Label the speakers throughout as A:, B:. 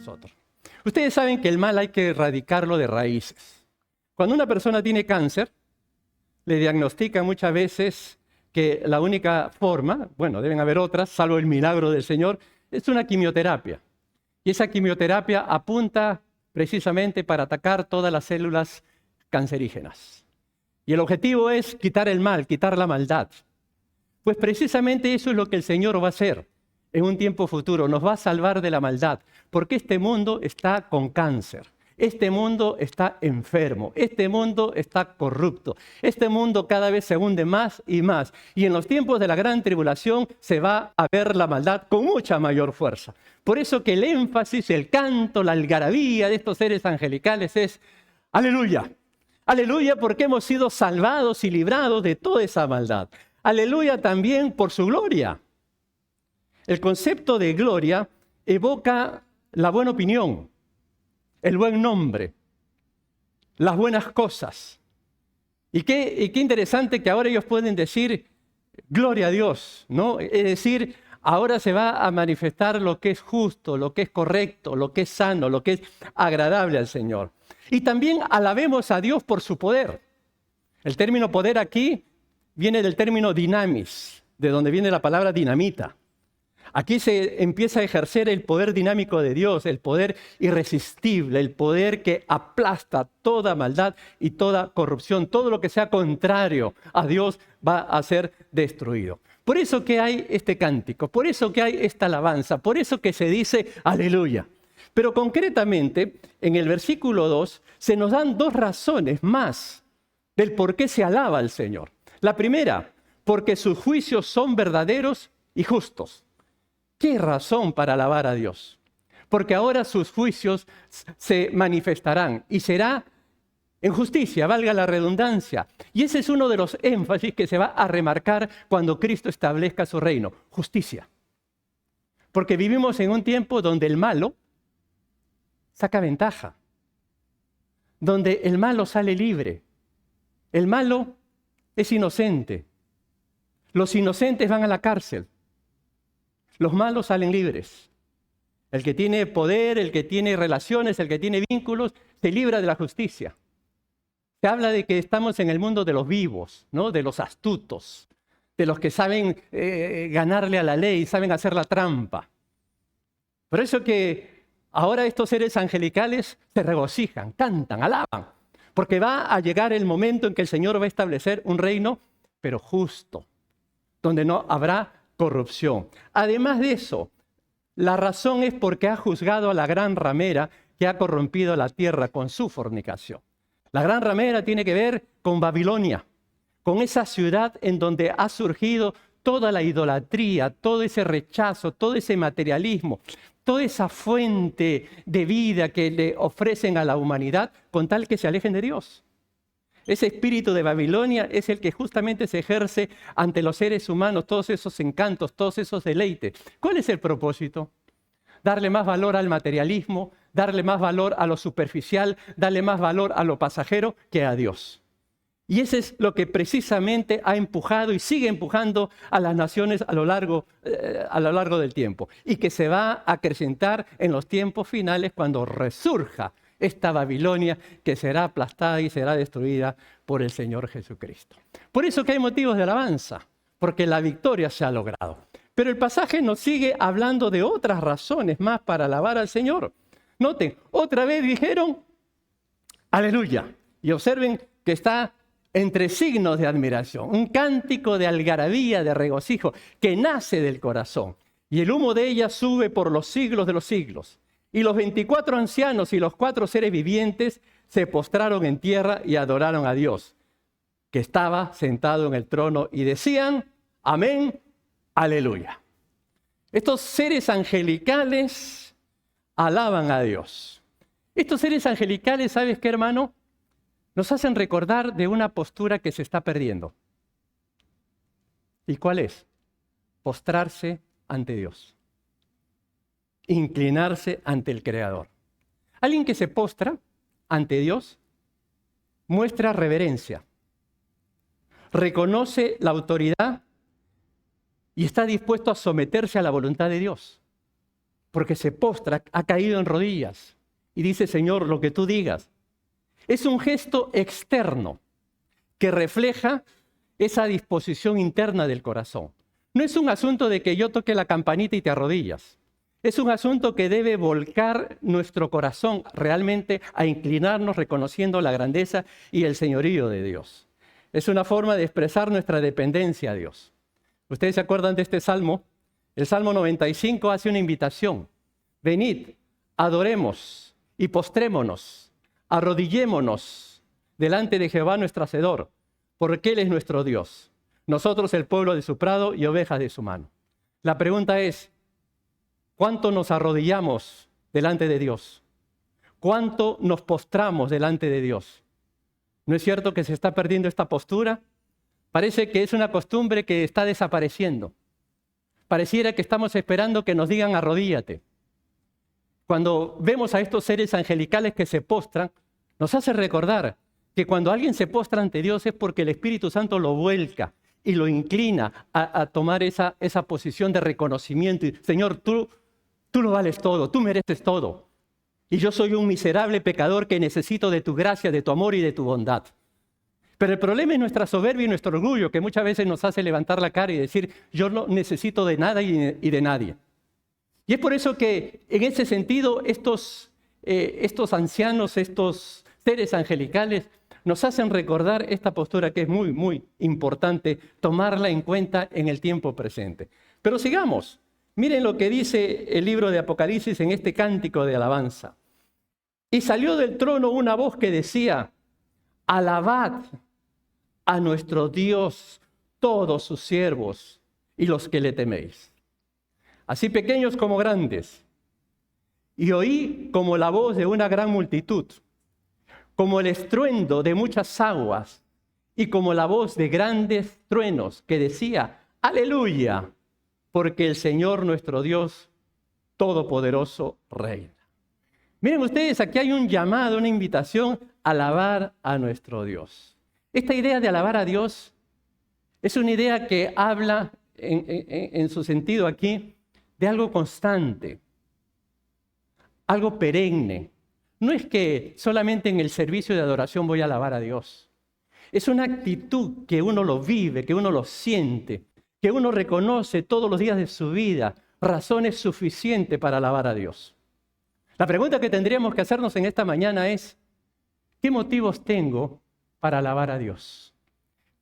A: nosotros. Ustedes saben que el mal hay que erradicarlo de raíces. Cuando una persona tiene cáncer, le diagnostican muchas veces que la única forma, bueno, deben haber otras, salvo el milagro del Señor, es una quimioterapia. Y esa quimioterapia apunta precisamente para atacar todas las células cancerígenas. Y el objetivo es quitar el mal, quitar la maldad. Pues precisamente eso es lo que el Señor va a hacer en un tiempo futuro. Nos va a salvar de la maldad, porque este mundo está con cáncer. Este mundo está enfermo, este mundo está corrupto, este mundo cada vez se hunde más y más. Y en los tiempos de la gran tribulación se va a ver la maldad con mucha mayor fuerza. Por eso que el énfasis, el canto, la algarabía de estos seres angelicales es aleluya. Aleluya porque hemos sido salvados y librados de toda esa maldad. Aleluya también por su gloria. El concepto de gloria evoca la buena opinión, el buen nombre, las buenas cosas. Y qué interesante que ahora ellos pueden decir, gloria a Dios, ¿no? Es decir, ahora se va a manifestar lo que es justo, lo que es correcto, lo que es sano, lo que es agradable al Señor. Y también alabemos a Dios por su poder. El término poder aquí viene del término dinamis, de donde viene la palabra dinamita. Aquí se empieza a ejercer el poder dinámico de Dios, el poder irresistible, el poder que aplasta toda maldad y toda corrupción. Todo lo que sea contrario a Dios va a ser destruido. Por eso que hay este cántico, por eso que hay esta alabanza, por eso que se dice aleluya. Pero concretamente, en el versículo 2, se nos dan dos razones más del por qué se alaba al Señor. La primera, porque sus juicios son verdaderos y justos. ¿Qué razón para alabar a Dios? Porque ahora sus juicios se manifestarán y será en justicia, valga la redundancia. Y ese es uno de los énfasis que se va a remarcar cuando Cristo establezca su reino, justicia. Porque vivimos en un tiempo donde el malo saca ventaja, donde el malo sale libre. El malo es inocente. Los inocentes van a la cárcel. Los malos salen libres. El que tiene poder, el que tiene relaciones, el que tiene vínculos, se libra de la justicia. Se habla de que estamos en el mundo de los vivos, ¿no? De los astutos, de los que saben ganarle a la ley, saben hacer la trampa. Por eso que ahora estos seres angelicales se regocijan, cantan, alaban, porque va a llegar el momento en que el Señor va a establecer un reino, pero justo, donde no habrá corrupción. Además de eso, la razón es porque ha juzgado a la gran ramera que ha corrompido la tierra con su fornicación. La gran ramera tiene que ver con Babilonia, con esa ciudad en donde ha surgido toda la idolatría, todo ese rechazo, todo ese materialismo, toda esa fuente de vida que le ofrecen a la humanidad con tal que se alejen de Dios. Ese espíritu de Babilonia es el que justamente se ejerce ante los seres humanos, todos esos encantos, todos esos deleites. ¿Cuál es el propósito? Darle más valor al materialismo, darle más valor a lo superficial, darle más valor a lo pasajero que a Dios. Y eso es lo que precisamente ha empujado y sigue empujando a las naciones a lo largo del tiempo. Y que se va a acrecentar en los tiempos finales cuando resurja esta Babilonia que será aplastada y será destruida por el Señor Jesucristo. Por eso que hay motivos de alabanza, porque la victoria se ha logrado. Pero el pasaje nos sigue hablando de otras razones más para alabar al Señor. Noten, otra vez dijeron, aleluya. Y observen que está entre signos de admiración, un cántico de algarabía, de regocijo, que nace del corazón. Y el humo de ella sube por los siglos de los siglos. Y los 24 ancianos y los 4 seres vivientes se postraron en tierra y adoraron a Dios, que estaba sentado en el trono, y decían, amén, aleluya. Estos seres angelicales alaban a Dios. Estos seres angelicales, ¿sabes qué, hermano? Nos hacen recordar de una postura que se está perdiendo. ¿Y cuál es? Postrarse ante Dios. Inclinarse ante el Creador. Alguien que se postra ante Dios muestra reverencia, reconoce la autoridad y está dispuesto a someterse a la voluntad de Dios. porque se postra, ha caído en rodillas y dice, Señor, lo que tú digas. Es un gesto externo que refleja esa disposición interna del corazón. No es un asunto de que yo toque la campanita y te arrodillas. Es un asunto que debe volcar nuestro corazón realmente a inclinarnos reconociendo la grandeza y el señorío de Dios. Es una forma de expresar nuestra dependencia a Dios. ¿Ustedes se acuerdan de este salmo? El Salmo 95 hace una invitación. Venid, adoremos y postrémonos, arrodillémonos delante de Jehová nuestro Hacedor, porque Él es nuestro Dios. Nosotros el pueblo de su prado y ovejas de su mano. La pregunta es, ¿cuánto nos arrodillamos delante de Dios? ¿Cuánto nos postramos delante de Dios? ¿No es cierto que se está perdiendo esta postura? Parece que es una costumbre que está desapareciendo. Pareciera que estamos esperando que nos digan arrodíllate. Cuando vemos a estos seres angelicales que se postran, nos hace recordar que cuando alguien se postra ante Dios es porque el Espíritu Santo lo vuelca y lo inclina a tomar esa posición de reconocimiento. Y, Señor, tú lo vales todo, tú mereces todo. Y yo soy un miserable pecador que necesito de tu gracia, de tu amor y de tu bondad. Pero el problema es nuestra soberbia y nuestro orgullo, que muchas veces nos hace levantar la cara y decir, yo no necesito de nada y de nadie. Y es por eso que en ese sentido estos ancianos, estos seres angelicales, nos hacen recordar esta postura que es muy, muy importante tomarla en cuenta en el tiempo presente. Pero sigamos. Miren lo que dice el libro de Apocalipsis en este cántico de alabanza. Y salió del trono una voz que decía, alabad a nuestro Dios todos sus siervos y los que le teméis, así pequeños como grandes. Y oí como la voz de una gran multitud, como el estruendo de muchas aguas y como la voz de grandes truenos que decía, aleluya, porque el Señor nuestro Dios Todopoderoso reina. Miren ustedes, aquí hay un llamado, una invitación a alabar a nuestro Dios. Esta idea de alabar a Dios es una idea que habla en su sentido aquí de algo constante, algo perenne. No es que solamente en el servicio de adoración voy a alabar a Dios. Es una actitud que uno lo vive, que uno lo siente, que uno reconoce todos los días de su vida, razones suficientes para alabar a Dios. La pregunta que tendríamos que hacernos en esta mañana es, ¿qué motivos tengo para alabar a Dios?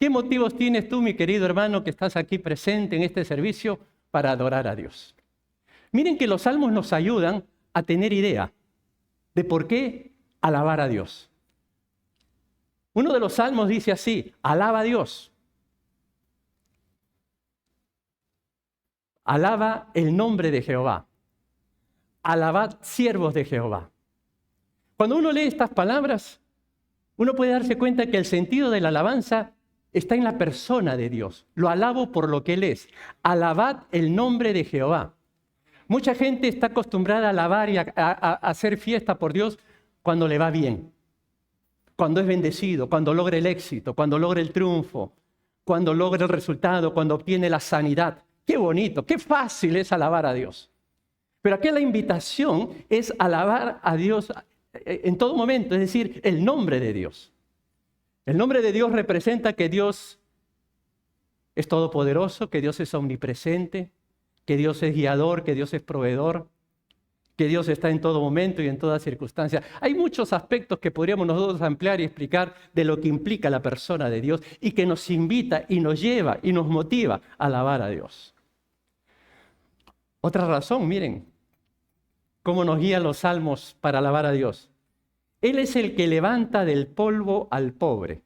A: ¿Qué motivos tienes tú, mi querido hermano, que estás aquí presente en este servicio para adorar a Dios? Miren que los salmos nos ayudan a tener idea de por qué alabar a Dios. Uno de los salmos dice así, alaba a Dios. Alaba el nombre de Jehová. Alabad siervos de Jehová. Cuando uno lee estas palabras, uno puede darse cuenta que el sentido de la alabanza está en la persona de Dios. Lo alabo por lo que Él es. Alabad el nombre de Jehová. Mucha gente está acostumbrada a alabar y a hacer fiesta por Dios cuando le va bien, cuando es bendecido, cuando logra el éxito, cuando logra el triunfo, cuando logra el resultado, cuando obtiene la sanidad. Qué bonito, qué fácil es alabar a Dios. Pero aquí la invitación es alabar a Dios en todo momento, es decir, el nombre de Dios. El nombre de Dios representa que Dios es todopoderoso, que Dios es omnipresente, que Dios es guiador, que Dios es proveedor, que Dios está en todo momento y en toda circunstancia. Hay muchos aspectos que podríamos nosotros ampliar y explicar de lo que implica la persona de Dios y que nos invita y nos lleva y nos motiva a alabar a Dios. Otra razón, miren, cómo nos guían los salmos para alabar a Dios. Él es el que levanta del polvo al pobre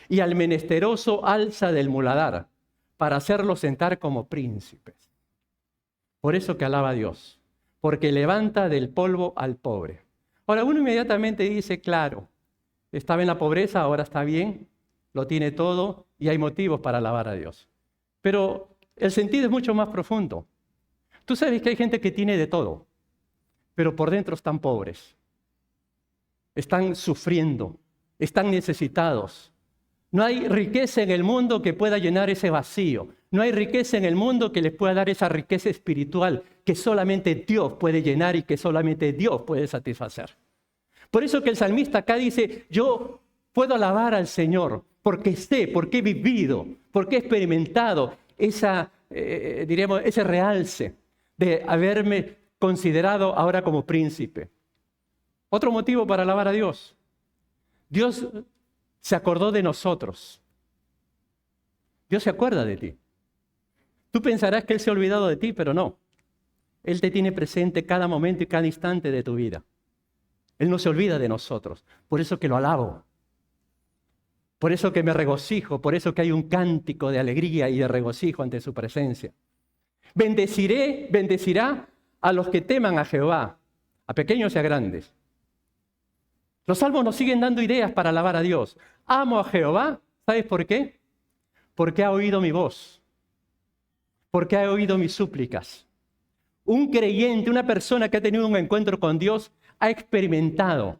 A: y al menesteroso alza del muladar para hacerlo sentar como príncipes. Por eso que alaba a Dios, porque levanta del polvo al pobre. Ahora uno inmediatamente dice, claro, estaba en la pobreza, ahora está bien, lo tiene todo y hay motivos para alabar a Dios. Pero el sentido es mucho más profundo. Tú sabes que hay gente que tiene de todo, pero por dentro están pobres, están sufriendo, están necesitados. No hay riqueza en el mundo que pueda llenar ese vacío. No hay riqueza en el mundo que les pueda dar esa riqueza espiritual que solamente Dios puede llenar y que solamente Dios puede satisfacer. Por eso que el salmista acá dice, yo puedo alabar al Señor porque sé, porque he vivido, porque he experimentado ese realce de haberme considerado ahora como príncipe. Otro motivo para alabar a Dios. Dios se acordó de nosotros. Dios se acuerda de ti. Tú pensarás que Él se ha olvidado de ti, pero no. Él te tiene presente cada momento y cada instante de tu vida. Él no se olvida de nosotros. Por eso que lo alabo. Por eso que me regocijo. Por eso que hay un cántico de alegría y de regocijo ante su presencia. Bendecirá a los que teman a Jehová, a pequeños y a grandes. Los salmos nos siguen dando ideas para alabar a Dios. Amo a Jehová. ¿Sabes por qué? Porque ha oído mi voz. Porque ha oído mis súplicas. Un creyente, una persona que ha tenido un encuentro con Dios, ha experimentado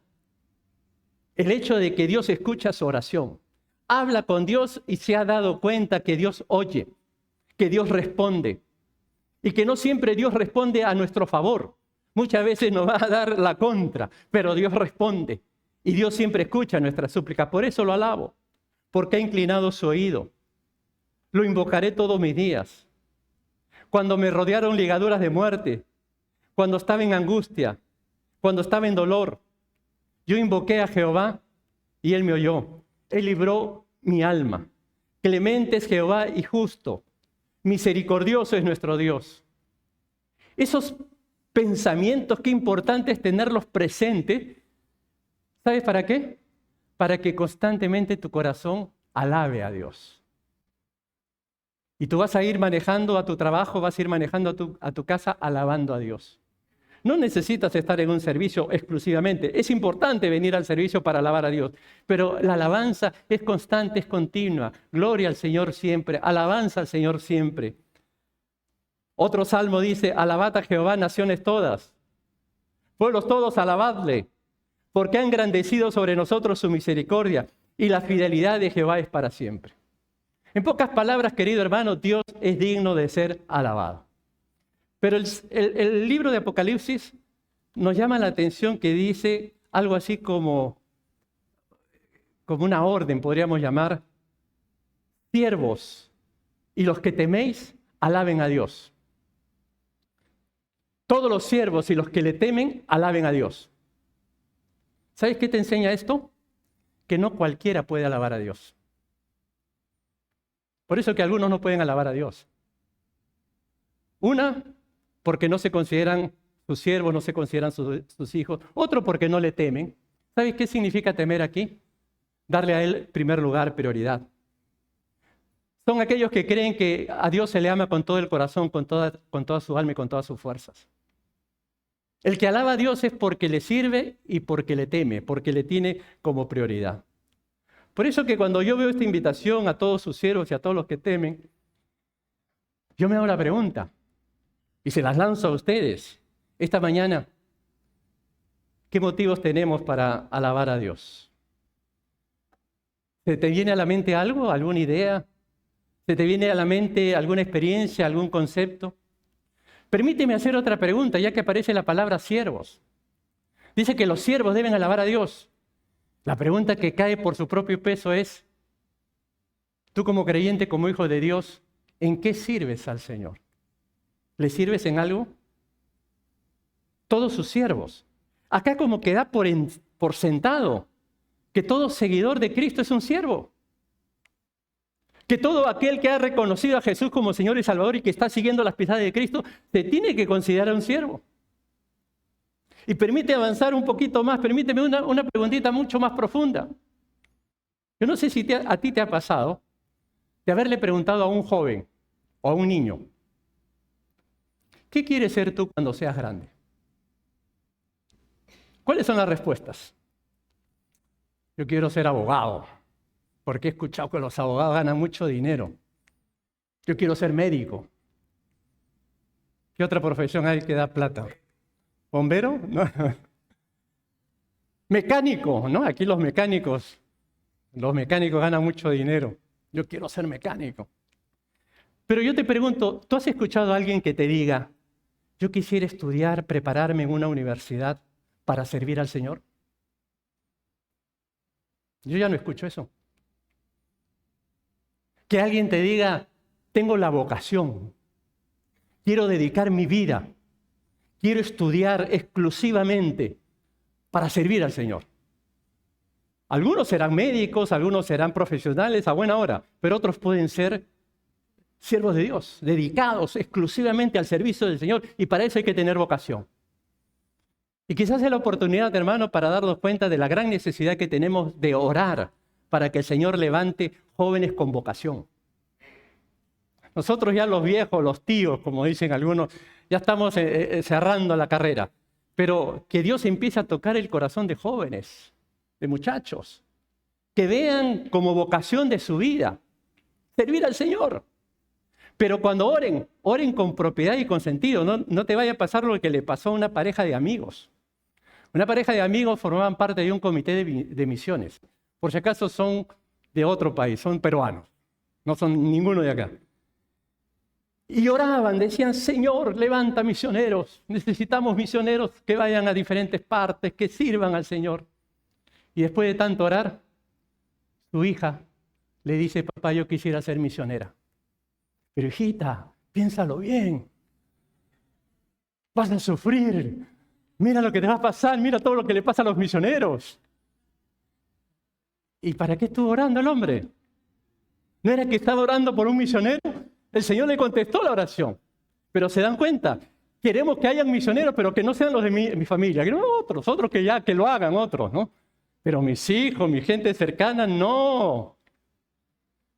A: el hecho de que Dios escucha su oración. Habla con Dios y se ha dado cuenta que Dios oye, que Dios responde. Y que no siempre Dios responde a nuestro favor. Muchas veces nos va a dar la contra, pero Dios responde. Y Dios siempre escucha nuestras súplicas. Por eso lo alabo, porque ha inclinado su oído. Lo invocaré todos mis días. Cuando me rodearon ligaduras de muerte, cuando estaba en angustia, cuando estaba en dolor, yo invoqué a Jehová y Él me oyó. Él libró mi alma. Clemente es Jehová y justo. Misericordioso es nuestro Dios. Esos pensamientos, qué importante es tenerlos presentes. ¿Sabes para qué? Para que constantemente tu corazón alabe a Dios. Y tú vas a ir manejando a tu trabajo, vas a ir manejando a tu casa alabando a Dios. No necesitas estar en un servicio exclusivamente. Es importante venir al servicio para alabar a Dios. Pero la alabanza es constante, es continua. Gloria al Señor siempre. Alabanza al Señor siempre. Otro salmo dice, alabad a Jehová, naciones todas. Pueblos todos, alabadle. Porque ha engrandecido sobre nosotros su misericordia. Y la fidelidad de Jehová es para siempre. En pocas palabras, querido hermano, Dios es digno de ser alabado. Pero el libro de Apocalipsis nos llama la atención que dice algo así como una orden, podríamos llamar, siervos y los que teméis, alaben a Dios. Todos los siervos y los que le temen, alaben a Dios. ¿Sabes qué te enseña esto? Que no cualquiera puede alabar a Dios. Por eso que algunos no pueden alabar a Dios. Una, porque no se consideran sus siervos, no se consideran sus hijos. Otro, porque no le temen. ¿Sabes qué significa temer aquí? Darle a Él primer lugar, prioridad. Son aquellos que creen que a Dios se le ama con todo el corazón, con toda su alma y con todas sus fuerzas. El que alaba a Dios es porque le sirve y porque le teme, porque le tiene como prioridad. Por eso que cuando yo veo esta invitación a todos sus siervos y a todos los que temen, yo me hago la pregunta y se las lanzo a ustedes esta mañana. ¿Qué motivos tenemos para alabar a Dios? ¿Se te viene a la mente algo, alguna idea? ¿Se te viene a la mente alguna experiencia, algún concepto? Permíteme hacer otra pregunta, ya que aparece la palabra siervos. Dice que los siervos deben alabar a Dios. La pregunta que cae por su propio peso es, tú como creyente, como hijo de Dios, ¿en qué sirves al Señor? ¿Le sirves en algo? Todos sus siervos. Acá como que da por sentado que todo seguidor de Cristo es un siervo. Que todo aquel que ha reconocido a Jesús como Señor y Salvador y que está siguiendo las pisadas de Cristo, se tiene que considerar un siervo. Y permite avanzar un poquito más, permíteme una preguntita mucho más profunda. Yo no sé si a ti te ha pasado de haberle preguntado a un joven o a un niño, ¿qué quieres ser tú cuando seas grande? ¿Cuáles son las respuestas? Yo quiero ser abogado, porque he escuchado que los abogados ganan mucho dinero. Yo quiero ser médico. ¿Qué otra profesión hay que da plata? ¿Bombero? No. Mecánico, ¿no? Aquí los mecánicos ganan mucho dinero. Yo quiero ser mecánico. Pero yo te pregunto, ¿tú has escuchado a alguien que te diga, yo quisiera estudiar, prepararme en una universidad para servir al Señor? Yo ya no escucho eso. Que alguien te diga, tengo la vocación, quiero dedicar mi vida, quiero estudiar exclusivamente para servir al Señor. Algunos serán médicos, algunos serán profesionales a buena hora, pero otros pueden ser siervos de Dios, dedicados exclusivamente al servicio del Señor, y para eso hay que tener vocación. Y quizás es la oportunidad, hermano, para darnos cuenta de la gran necesidad que tenemos de orar para que el Señor levante jóvenes con vocación. Nosotros ya los viejos, los tíos, como dicen algunos, ya estamos cerrando la carrera, pero que Dios empiece a tocar el corazón de jóvenes, de muchachos, que vean como vocación de su vida servir al Señor. Pero cuando oren, oren con propiedad y con sentido. No te vaya a pasar lo que le pasó a una pareja de amigos. Una pareja de amigos formaban parte de un comité de misiones. Por si acaso son de otro país, son peruanos. No son ninguno de acá. Y oraban, decían, Señor, levanta misioneros. Necesitamos misioneros que vayan a diferentes partes, que sirvan al Señor. Y después de tanto orar, su hija le dice, papá, yo quisiera ser misionera. Pero hijita, piénsalo bien. Vas a sufrir. Mira lo que te va a pasar, mira todo lo que le pasa a los misioneros. ¿Y para qué estuvo orando el hombre? ¿No era que estaba orando por un misionero? El Señor le contestó la oración. Pero se dan cuenta, queremos que hayan misioneros, pero que no sean los de mi familia, que no otros que lo hagan otros, ¿no? Pero mis hijos, mi gente cercana, no.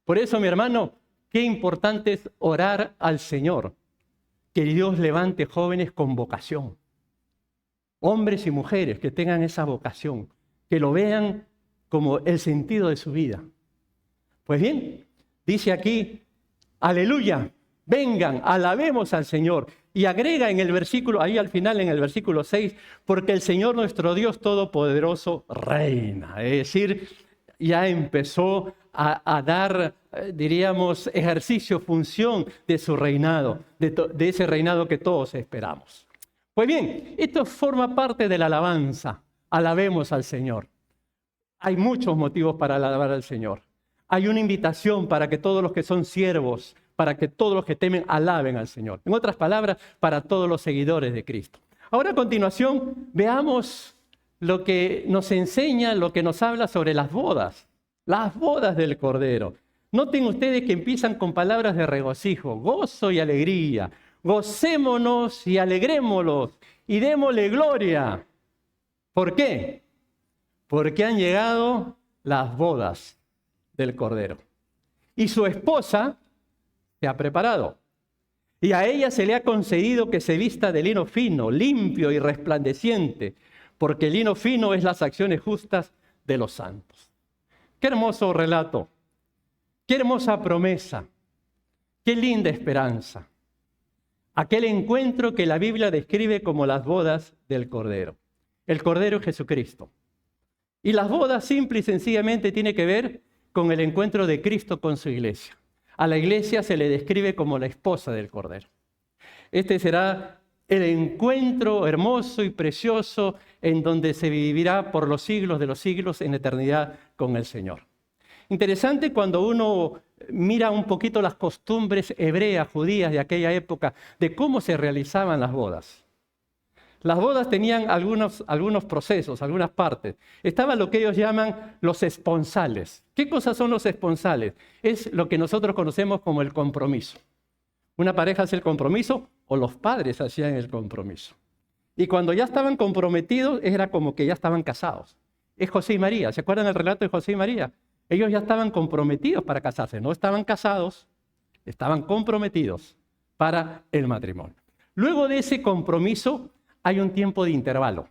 A: Por eso, mi hermano, qué importante es orar al Señor, que Dios levante jóvenes con vocación. Hombres y mujeres que tengan esa vocación, que lo vean como el sentido de su vida. Pues bien, dice aquí, aleluya, vengan, alabemos al Señor. Y agrega en el versículo, ahí al final en el versículo 6, porque el Señor nuestro Dios Todopoderoso reina. Es decir, ya empezó a dar, diríamos, ejercicio, función de su reinado, de ese reinado que todos esperamos. Pues bien, esto forma parte de la alabanza. Alabemos al Señor. Hay muchos motivos para alabar al Señor. Hay una invitación para que todos los que son siervos, para que todos los que temen alaben al Señor. En otras palabras, para todos los seguidores de Cristo. Ahora a continuación, veamos lo que nos enseña, lo que nos habla sobre las bodas del Cordero. Noten ustedes que empiezan con palabras de regocijo, gozo y alegría. Gocémonos y alegrémonos y démosle gloria. ¿Por qué? Porque han llegado las bodas del Cordero. Y su esposa se ha preparado. Y a ella se le ha concedido que se vista de lino fino, limpio y resplandeciente, porque el lino fino es las acciones justas de los santos. Qué hermoso relato, qué hermosa promesa, qué linda esperanza. Aquel encuentro que la Biblia describe como las bodas del Cordero. El Cordero es Jesucristo. Y las bodas simple y sencillamente tiene que ver con el encuentro de Cristo con su iglesia. A la iglesia se le describe como la esposa del Cordero. Este será el encuentro hermoso y precioso en donde se vivirá por los siglos de los siglos en eternidad con el Señor. Interesante cuando uno mira un poquito las costumbres hebreas, judías de aquella época, de cómo se realizaban las bodas. Las bodas tenían algunos procesos, algunas partes. Estaba lo que ellos llaman los esponsales. ¿Qué cosas son los esponsales? Es lo que nosotros conocemos como el compromiso. Una pareja hace el compromiso o los padres hacían el compromiso. Y cuando ya estaban comprometidos era como que ya estaban casados. Es José y María. ¿Se acuerdan del relato de José y María? Ellos ya estaban comprometidos para casarse. No estaban casados, estaban comprometidos para el matrimonio. Luego de ese compromiso hay un tiempo de intervalo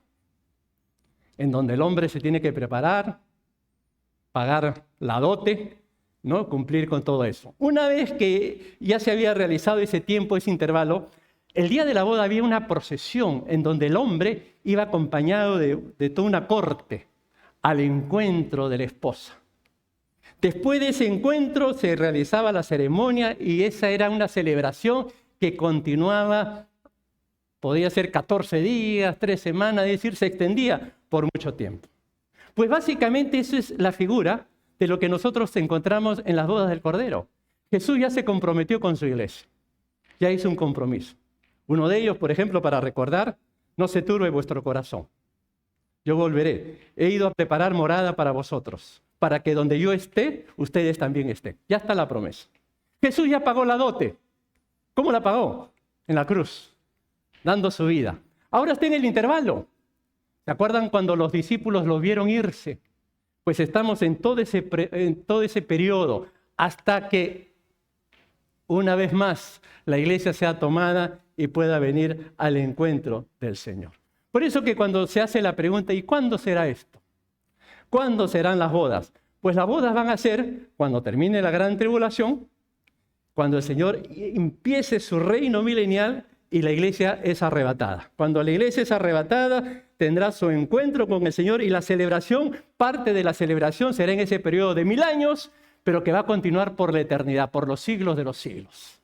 A: en donde el hombre se tiene que preparar, pagar la dote, ¿no? Cumplir con todo eso. Una vez que ya se había realizado ese tiempo, ese intervalo, el día de la boda había una procesión en donde el hombre iba acompañado de toda una corte al encuentro de la esposa. Después de ese encuentro se realizaba la ceremonia y esa era una celebración que continuaba, podía ser 14 días, 3 semanas, es decir, se extendía por mucho tiempo. Pues básicamente eso es la figura de lo que nosotros encontramos en las bodas del Cordero. Jesús ya se comprometió con su iglesia, ya hizo un compromiso. Uno de ellos, por ejemplo, para recordar, no se turbe vuestro corazón. Yo volveré, he ido a preparar morada para vosotros, para que donde yo esté, ustedes también estén. Ya está la promesa. Jesús ya pagó la dote. ¿Cómo la pagó? En la cruz, dando su vida. Ahora está en el intervalo. ¿Se acuerdan cuando los discípulos lo vieron irse? Pues estamos en todo ese periodo hasta que una vez más la iglesia sea tomada y pueda venir al encuentro del Señor. Por eso que cuando se hace la pregunta, ¿y cuándo será esto? ¿Cuándo serán las bodas? Pues las bodas van a ser cuando termine la gran tribulación, cuando el Señor empiece su reino milenial y la iglesia es arrebatada. Cuando la iglesia es arrebatada, tendrá su encuentro con el Señor y la celebración, parte de la celebración será en ese periodo de 1000 años, pero que va a continuar por la eternidad, por los siglos de los siglos.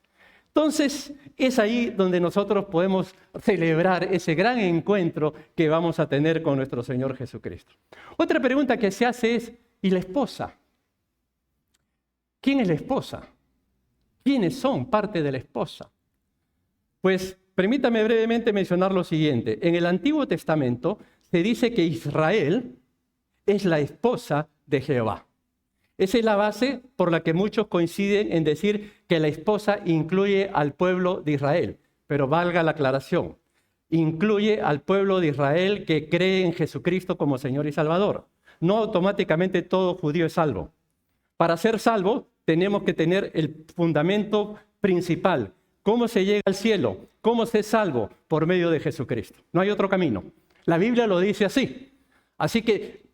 A: Entonces, es ahí donde nosotros podemos celebrar ese gran encuentro que vamos a tener con nuestro Señor Jesucristo. Otra pregunta que se hace es, ¿y la esposa? ¿Quién es la esposa? ¿Quiénes son parte de la esposa? Pues permítame brevemente mencionar lo siguiente. En el Antiguo Testamento se dice que Israel es la esposa de Jehová. Esa es la base por la que muchos coinciden en decir que la esposa incluye al pueblo de Israel. Pero valga la aclaración, incluye al pueblo de Israel que cree en Jesucristo como Señor y Salvador. No automáticamente todo judío es salvo. Para ser salvo tenemos que tener el fundamento principal. ¿Cómo se llega al cielo? ¿Cómo se es salvo? Por medio de Jesucristo. No hay otro camino. La Biblia lo dice así. Así que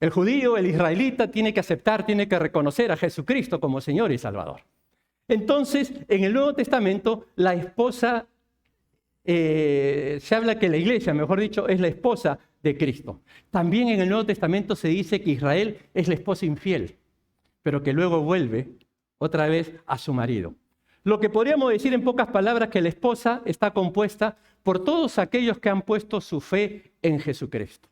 A: el judío, el israelita, tiene que aceptar, tiene que reconocer a Jesucristo como Señor y Salvador. Entonces, en el Nuevo Testamento, la esposa, se habla que la iglesia, mejor dicho, es la esposa de Cristo. También en el Nuevo Testamento se dice que Israel es la esposa infiel, pero que luego vuelve otra vez a su marido. Lo que podríamos decir en pocas palabras que la esposa está compuesta por todos aquellos que han puesto su fe en Jesucristo.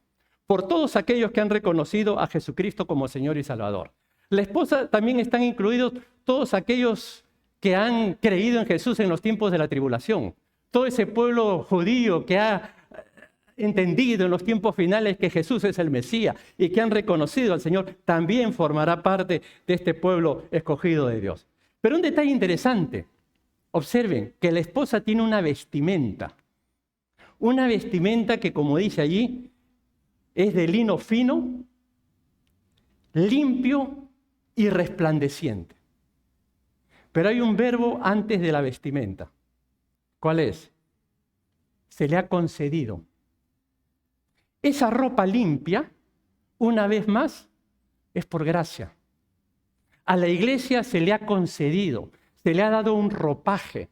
A: Por todos aquellos que han reconocido a Jesucristo como Señor y Salvador. La esposa también están incluidos todos aquellos que han creído en Jesús en los tiempos de la tribulación. Todo ese pueblo judío que ha entendido en los tiempos finales que Jesús es el Mesías y que han reconocido al Señor, también formará parte de este pueblo escogido de Dios. Pero un detalle interesante, observen que la esposa tiene una vestimenta que, como dice allí, es de lino fino, limpio y resplandeciente. Pero hay un verbo antes de la vestimenta. ¿Cuál es? Se le ha concedido. Esa ropa limpia, una vez más, es por gracia. A la iglesia se le ha concedido, se le ha dado un ropaje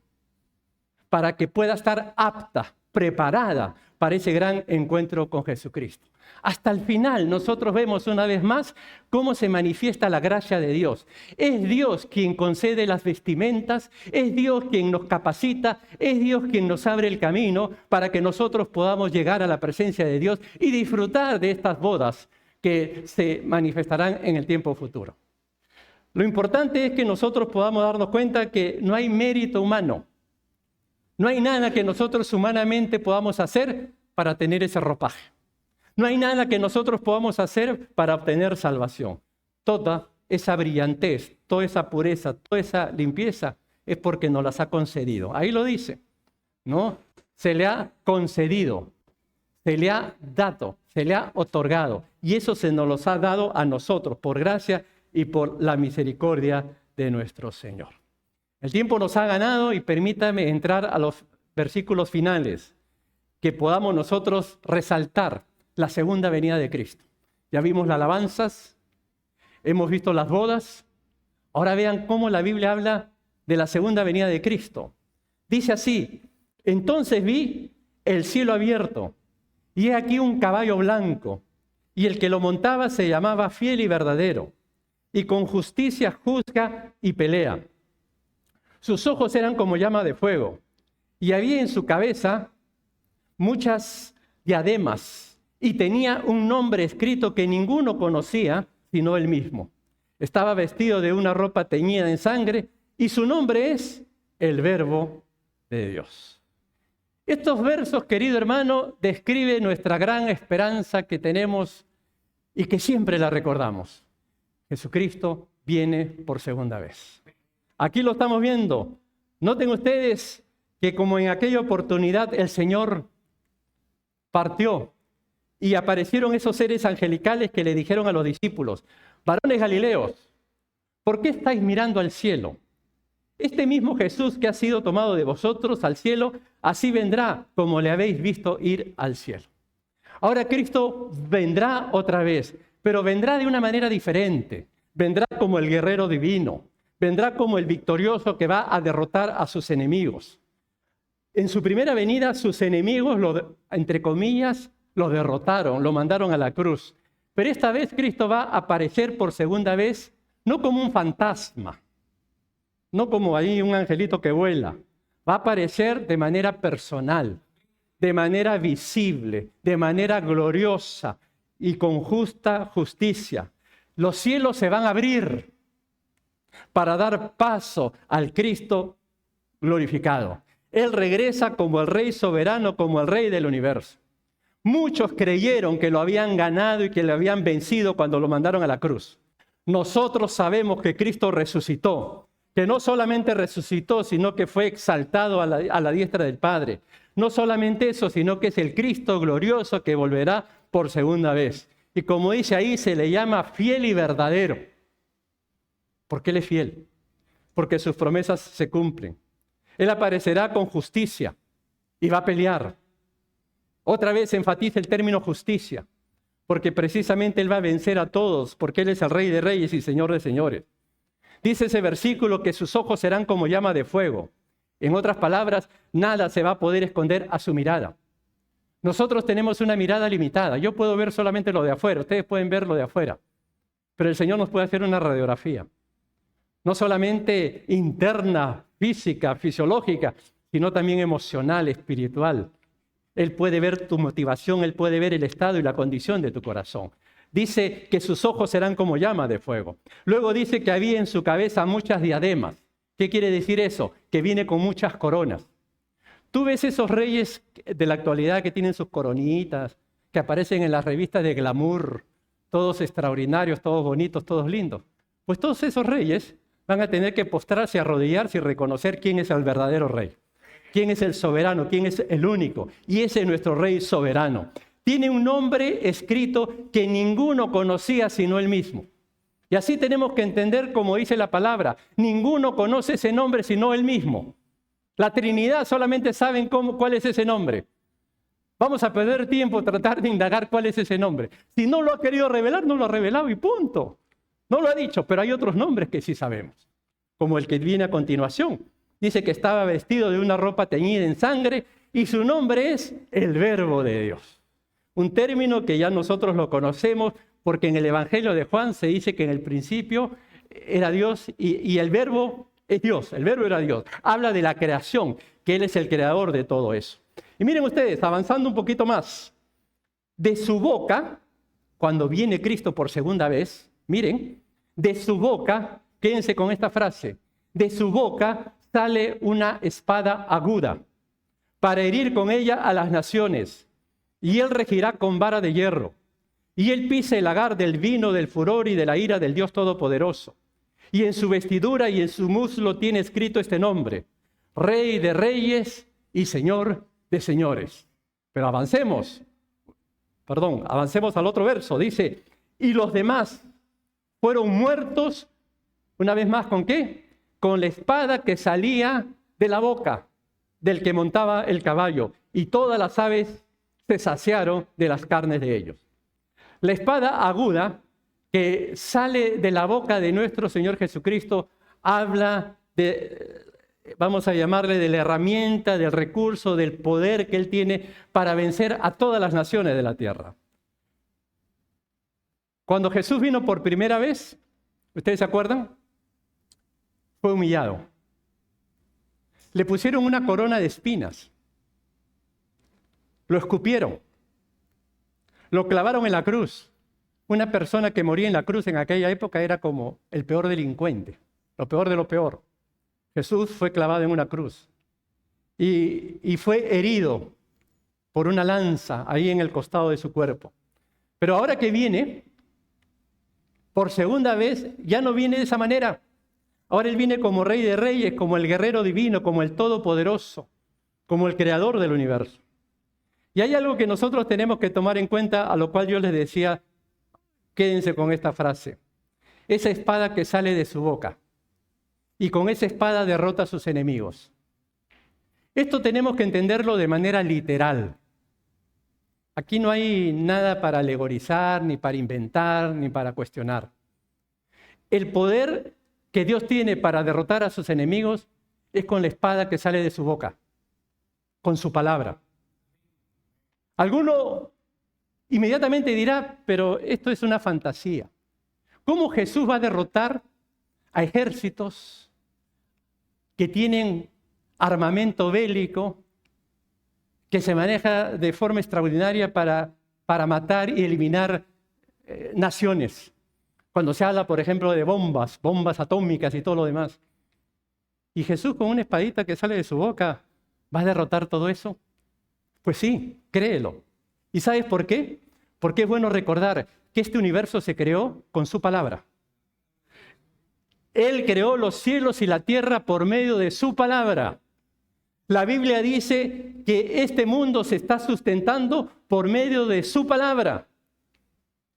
A: para que pueda estar apta, preparada para ese gran encuentro con Jesucristo. Hasta el final nosotros vemos una vez más cómo se manifiesta la gracia de Dios. Es Dios quien concede las vestimentas, es Dios quien nos capacita, es Dios quien nos abre el camino para que nosotros podamos llegar a la presencia de Dios y disfrutar de estas bodas que se manifestarán en el tiempo futuro. Lo importante es que nosotros podamos darnos cuenta que no hay mérito humano. No hay nada que nosotros humanamente podamos hacer para tener ese ropaje. No hay nada que nosotros podamos hacer para obtener salvación. Toda esa brillantez, toda esa pureza, toda esa limpieza es porque nos las ha concedido. Ahí lo dice, ¿no? Se le ha concedido, se le ha dado, se le ha otorgado. Y eso se nos los ha dado a nosotros por gracia y por la misericordia de nuestro Señor. El tiempo nos ha ganado y permítame entrar a los versículos finales, que podamos nosotros resaltar la segunda venida de Cristo. Ya vimos las alabanzas, hemos visto las bodas, ahora vean cómo la Biblia habla de la segunda venida de Cristo. Dice así: entonces vi el cielo abierto, y he aquí un caballo blanco, y el que lo montaba se llamaba Fiel y Verdadero, y con justicia juzga y pelea. Sus ojos eran como llama de fuego, y había en su cabeza muchas diademas, y tenía un nombre escrito que ninguno conocía sino él mismo. Estaba vestido de una ropa teñida en sangre, y su nombre es el Verbo de Dios. Estos versos, querido hermano, describen nuestra gran esperanza que tenemos y que siempre la recordamos. Jesucristo viene por segunda vez. Aquí lo estamos viendo. Noten ustedes que como en aquella oportunidad el Señor partió y aparecieron esos seres angelicales que le dijeron a los discípulos: varones galileos, ¿por qué estáis mirando al cielo? Este mismo Jesús que ha sido tomado de vosotros al cielo, así vendrá como le habéis visto ir al cielo. Ahora Cristo vendrá otra vez, pero vendrá de una manera diferente. Vendrá como el guerrero divino, vendrá como el victorioso que va a derrotar a sus enemigos. En su primera venida, sus enemigos, entre comillas, lo derrotaron, lo mandaron a la cruz. Pero esta vez Cristo va a aparecer por segunda vez, no como un fantasma, no como ahí un angelito que vuela. Va a aparecer de manera personal, de manera visible, de manera gloriosa y con justa justicia. Los cielos se van a abrir para dar paso al Cristo glorificado. Él regresa como el Rey soberano, como el Rey del universo. Muchos creyeron que lo habían ganado y que lo habían vencido cuando lo mandaron a la cruz. Nosotros sabemos que Cristo resucitó, que no solamente resucitó, sino que fue exaltado a la diestra del Padre. No solamente eso, sino que es el Cristo glorioso que volverá por segunda vez. Y como dice ahí, se le llama fiel y verdadero. ¿Por qué Él es fiel? Porque sus promesas se cumplen. Él aparecerá con justicia y va a pelear. Otra vez enfatiza el término justicia, porque precisamente Él va a vencer a todos, porque Él es el Rey de Reyes y Señor de Señores. Dice ese versículo que sus ojos serán como llama de fuego. En otras palabras, nada se va a poder esconder a su mirada. Nosotros tenemos una mirada limitada. Yo puedo ver solamente lo de afuera, ustedes pueden ver lo de afuera. Pero el Señor nos puede hacer una radiografía. No solamente interna, física, fisiológica, sino también emocional, espiritual. Él puede ver tu motivación, Él puede ver el estado y la condición de tu corazón. Dice que sus ojos serán como llama de fuego. Luego dice que había en su cabeza muchas diademas. ¿Qué quiere decir eso? Que viene con muchas coronas. Tú ves esos reyes de la actualidad que tienen sus coronitas, que aparecen en las revistas de glamour, todos extraordinarios, todos bonitos, todos lindos. Pues todos esos reyes van a tener que postrarse, arrodillarse y reconocer quién es el verdadero rey. Quién es el soberano, quién es el único. Y ese es nuestro rey soberano. Tiene un nombre escrito que ninguno conocía sino él mismo. Y así tenemos que entender, como dice la palabra, ninguno conoce ese nombre sino él mismo. La Trinidad solamente saben cuál es ese nombre. Vamos a perder tiempo tratar de indagar cuál es ese nombre. Si no lo ha querido revelar, no lo ha revelado y punto. No lo ha dicho, pero hay otros nombres que sí sabemos, como el que viene a continuación. Dice que estaba vestido de una ropa teñida en sangre y su nombre es el Verbo de Dios. Un término que ya nosotros lo conocemos porque en el Evangelio de Juan se dice que en el principio era Dios y el Verbo es Dios. El Verbo era Dios. Habla de la creación, que Él es el creador de todo eso. Y miren ustedes, avanzando un poquito más, de su boca, cuando viene Cristo por segunda vez, miren, de su boca, quédense con esta frase, de su boca sale una espada aguda para herir con ella a las naciones. Y Él regirá con vara de hierro. Y Él pisa el lagar del vino, del furor y de la ira del Dios Todopoderoso. Y en su vestidura y en su muslo tiene escrito este nombre: Rey de Reyes y Señor de Señores. Pero avancemos al otro verso. Dice, y los demás fueron muertos, una vez más, ¿con qué? Con la espada que salía de la boca del que montaba el caballo. Y todas las aves se saciaron de las carnes de ellos. La espada aguda que sale de la boca de nuestro Señor Jesucristo habla de, vamos a llamarle, de la herramienta, del recurso, del poder que Él tiene para vencer a todas las naciones de la tierra. Cuando Jesús vino por primera vez, ¿Ustedes se acuerdan? Fue humillado. Le pusieron una corona de espinas. Lo escupieron. Lo clavaron en la cruz. Una persona que moría en la cruz en aquella época era como el peor delincuente, lo peor de lo peor. Jesús fue clavado en una cruz y fue herido por una lanza ahí en el costado de su cuerpo. Pero ahora que viene, por segunda vez, ya no viene de esa manera. Ahora Él viene como Rey de Reyes, como el guerrero divino, como el Todopoderoso, como el Creador del universo. Y hay algo que nosotros tenemos que tomar en cuenta, a lo cual yo les decía, quédense con esta frase. Esa espada que sale de su boca, y con esa espada derrota a sus enemigos. Esto tenemos que entenderlo de manera literal. Aquí no hay nada para alegorizar, ni para inventar, ni para cuestionar. El poder que Dios tiene para derrotar a sus enemigos es con la espada que sale de su boca, con su palabra. Alguno inmediatamente dirá, pero esto es una fantasía. ¿Cómo Jesús va a derrotar a ejércitos que tienen armamento bélico, que se maneja de forma extraordinaria para matar y eliminar naciones? Cuando se habla, por ejemplo, de bombas atómicas y todo lo demás. ¿Y Jesús con una espadita que sale de su boca va a derrotar todo eso? Pues sí, créelo. ¿Y sabes por qué? Porque es bueno recordar que este universo se creó con su palabra. Él creó los cielos y la tierra por medio de su palabra. La Biblia dice que este mundo se está sustentando por medio de su palabra.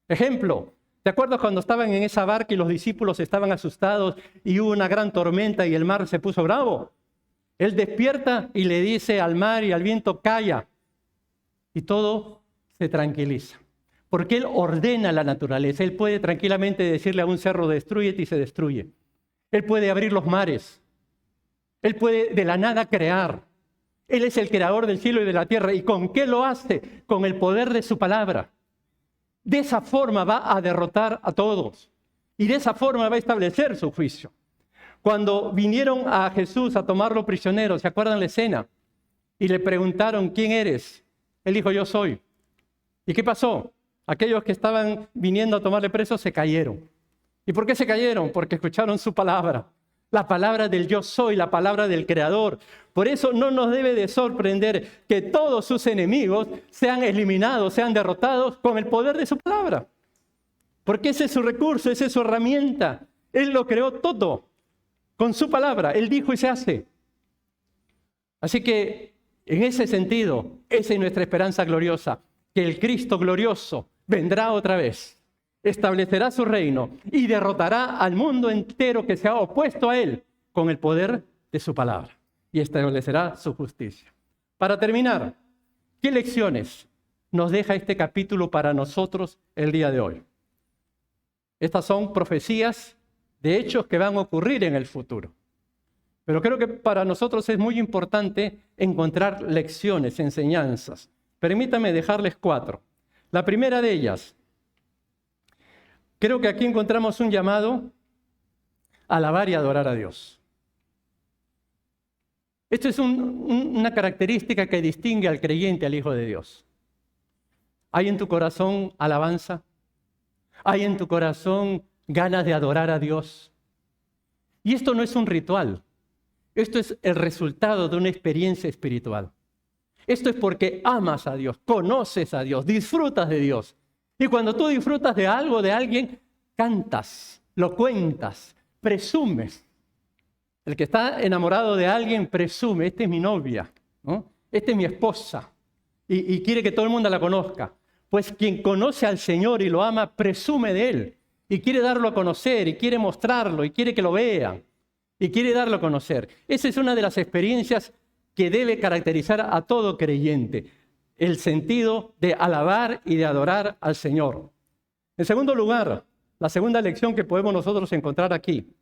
A: Ejemplo, ¿te acuerdas cuando estaban en esa barca y los discípulos estaban asustados y hubo una gran tormenta y el mar se puso bravo? Él despierta y le dice al mar y al viento, calla. Y todo se tranquiliza. Porque Él ordena la naturaleza. Él puede tranquilamente decirle a un cerro, destrúyete, y se destruye. Él puede abrir los mares. Él puede de la nada crear. Él es el creador del cielo y de la tierra. ¿Y con qué lo hace? Con el poder de su palabra. De esa forma va a derrotar a todos. Y de esa forma va a establecer su juicio. Cuando vinieron a Jesús a tomarlo prisionero, ¿se acuerdan la escena? Y le preguntaron, ¿quién eres? Él dijo, yo soy. ¿Y qué pasó? Aquellos que estaban viniendo a tomarle preso se cayeron. ¿Y por qué se cayeron? Porque escucharon su palabra. La palabra del yo soy, la palabra del Creador. Por eso no nos debe de sorprender que todos sus enemigos sean eliminados, sean derrotados con el poder de su palabra. Porque ese es su recurso, esa es su herramienta. Él lo creó todo con su palabra. Él dijo y se hace. Así que en ese sentido, esa es nuestra esperanza gloriosa, que el Cristo glorioso vendrá otra vez. Establecerá su reino y derrotará al mundo entero que se ha opuesto a Él con el poder de su palabra y establecerá su justicia. Para terminar, ¿qué lecciones nos deja este capítulo para nosotros el día de hoy? Estas son profecías de hechos que van a ocurrir en el futuro. Pero creo que para nosotros es muy importante encontrar lecciones, enseñanzas. Permítanme dejarles 4. La primera de ellas, creo que aquí encontramos un llamado a alabar y adorar a Dios. Esto es una característica que distingue al creyente, al Hijo de Dios. ¿Hay en tu corazón alabanza? ¿Hay en tu corazón ganas de adorar a Dios? Y esto no es un ritual. Esto es el resultado de una experiencia espiritual. Esto es porque amas a Dios, conoces a Dios, disfrutas de Dios. Y cuando tú disfrutas de algo, de alguien, cantas, lo cuentas, presumes. El que está enamorado de alguien presume, esta es mi novia, ¿no? Esta es mi esposa, y quiere que todo el mundo la conozca. Pues quien conoce al Señor y lo ama, presume de Él, y quiere darlo a conocer, y quiere mostrarlo, y quiere que lo vean, y quiere darlo a conocer. Esa es una de las experiencias que debe caracterizar a todo creyente. El sentido de alabar y de adorar al Señor. En segundo lugar, la segunda lección que podemos nosotros encontrar aquí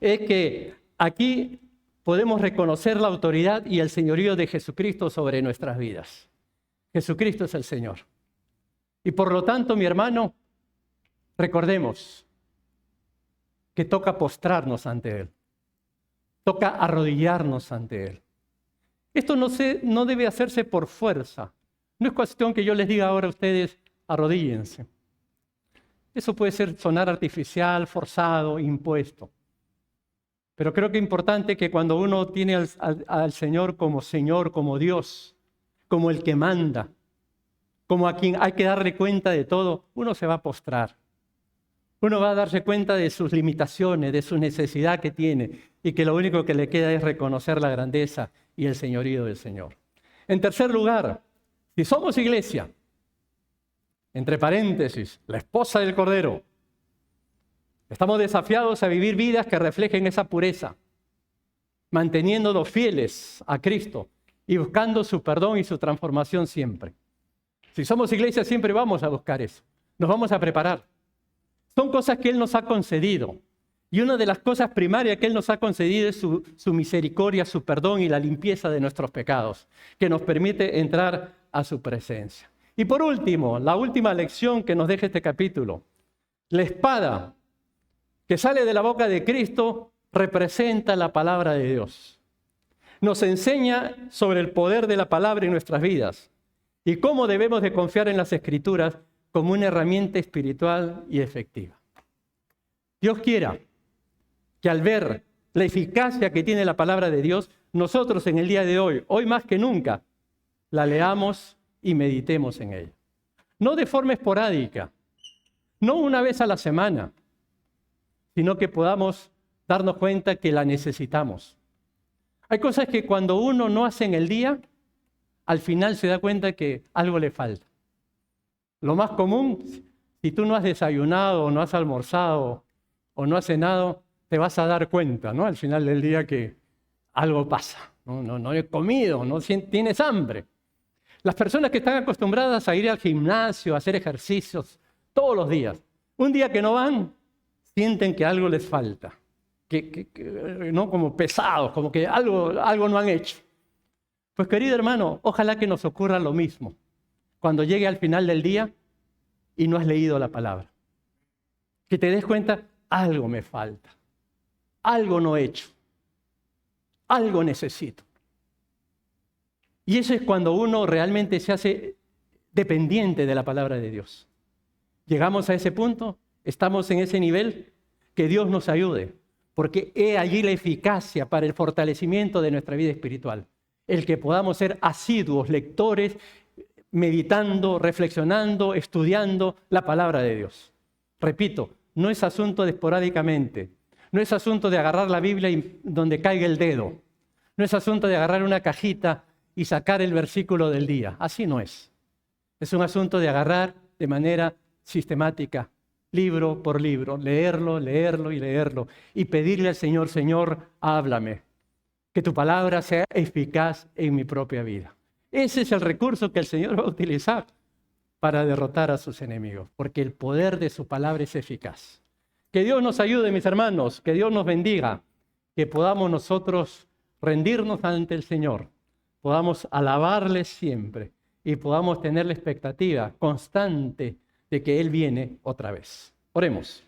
A: es que aquí podemos reconocer la autoridad y el señorío de Jesucristo sobre nuestras vidas. Jesucristo es el Señor. Y por lo tanto, mi hermano, recordemos, que toca postrarnos ante Él. Toca arrodillarnos ante Él. Esto no debe hacerse por fuerza. No es cuestión que yo les diga ahora a ustedes, arrodíllense. Eso puede sonar artificial, forzado, impuesto. Pero creo que es importante que cuando uno tiene al Señor, como Dios, como el que manda, como a quien hay que darle cuenta de todo, uno se va a postrar. Uno va a darse cuenta de sus limitaciones, de su necesidad que tiene y que lo único que le queda es reconocer la grandeza y el señorío del Señor. En tercer lugar, si somos iglesia, entre paréntesis, la esposa del Cordero, estamos desafiados a vivir vidas que reflejen esa pureza, manteniéndonos fieles a Cristo y buscando su perdón y su transformación siempre. Si somos iglesia, siempre vamos a buscar eso. Nos vamos a preparar. Son cosas que Él nos ha concedido. Y una de las cosas primarias que Él nos ha concedido es su misericordia, su perdón y la limpieza de nuestros pecados, que nos permite entrar a su presencia. Y por último, la última lección que nos deja este capítulo. La espada que sale de la boca de Cristo representa la palabra de Dios. Nos enseña sobre el poder de la palabra en nuestras vidas y cómo debemos de confiar en las Escrituras como una herramienta espiritual y efectiva. Dios quiera que al ver la eficacia que tiene la palabra de Dios, nosotros en el día de hoy más que nunca, la leamos y meditemos en ella. No de forma esporádica, no una vez a la semana, sino que podamos darnos cuenta que la necesitamos. Hay cosas que cuando uno no hace en el día, al final se da cuenta que algo le falta. Lo más común, si tú no has desayunado, o no has almorzado, o no has cenado, te vas a dar cuenta, ¿no? Al final del día que algo pasa. No he comido, no tienes hambre. Las personas que están acostumbradas a ir al gimnasio, a hacer ejercicios todos los días, un día que no van, sienten que algo les falta, ¿no? Como pesados, como que algo no han hecho. Pues querido hermano, ojalá que nos ocurra lo mismo cuando llegue al final del día y no has leído la palabra. Que te des cuenta, algo me falta, algo no he hecho, algo necesito. Y eso es cuando uno realmente se hace dependiente de la palabra de Dios. Llegamos a ese punto, estamos en ese nivel, que Dios nos ayude, porque he allí la eficacia para el fortalecimiento de nuestra vida espiritual. El que podamos ser asiduos lectores, meditando, reflexionando, estudiando la palabra de Dios. Repito, no es asunto de esporádicamente, no es asunto de agarrar la Biblia y donde caiga el dedo, no es asunto de agarrar una cajita y sacar el versículo del día. Así no es. Es un asunto de agarrar de manera sistemática, libro por libro, leerlo y leerlo, y pedirle al Señor, Señor, háblame, que tu palabra sea eficaz en mi propia vida. Ese es el recurso que el Señor va a utilizar para derrotar a sus enemigos, porque el poder de su palabra es eficaz. Que Dios nos ayude, mis hermanos, que Dios nos bendiga, que podamos nosotros rendirnos ante el Señor, podamos alabarle siempre y podamos tener la expectativa constante de que Él viene otra vez. Oremos.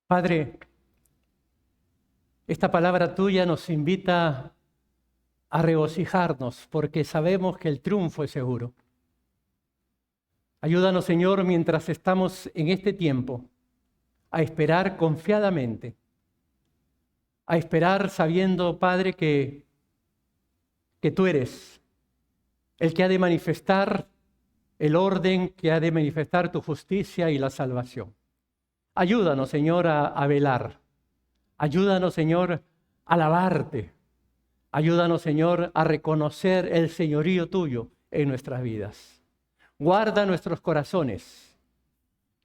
A: Padre, esta palabra tuya nos invita a regocijarnos porque sabemos que el triunfo es seguro. Ayúdanos, Señor, mientras estamos en este tiempo, a esperar confiadamente, a esperar sabiendo, Padre, que tú eres el que ha de manifestar el orden, que ha de manifestar tu justicia y la salvación. Ayúdanos, Señor, a velar. Ayúdanos, Señor, a alabarte. Ayúdanos, Señor, a reconocer el señorío tuyo en nuestras vidas. Guarda nuestros corazones,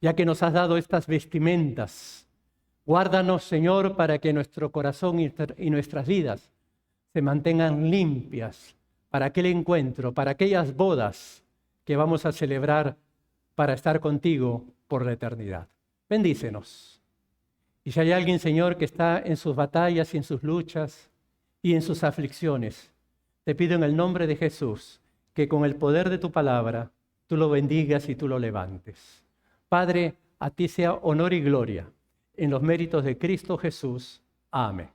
A: ya que nos has dado estas vestimentas. Guárdanos, Señor, para que nuestro corazón y nuestras vidas se mantengan limpias para aquel encuentro, para aquellas bodas que vamos a celebrar para estar contigo por la eternidad. Bendícenos. Y si hay alguien, Señor, que está en sus batallas y en sus luchas y en sus aflicciones, te pido en el nombre de Jesús que con el poder de tu palabra tú tú lo bendigas y tú lo levantes. Padre, a ti sea honor y gloria en los méritos de Cristo Jesús. Amén.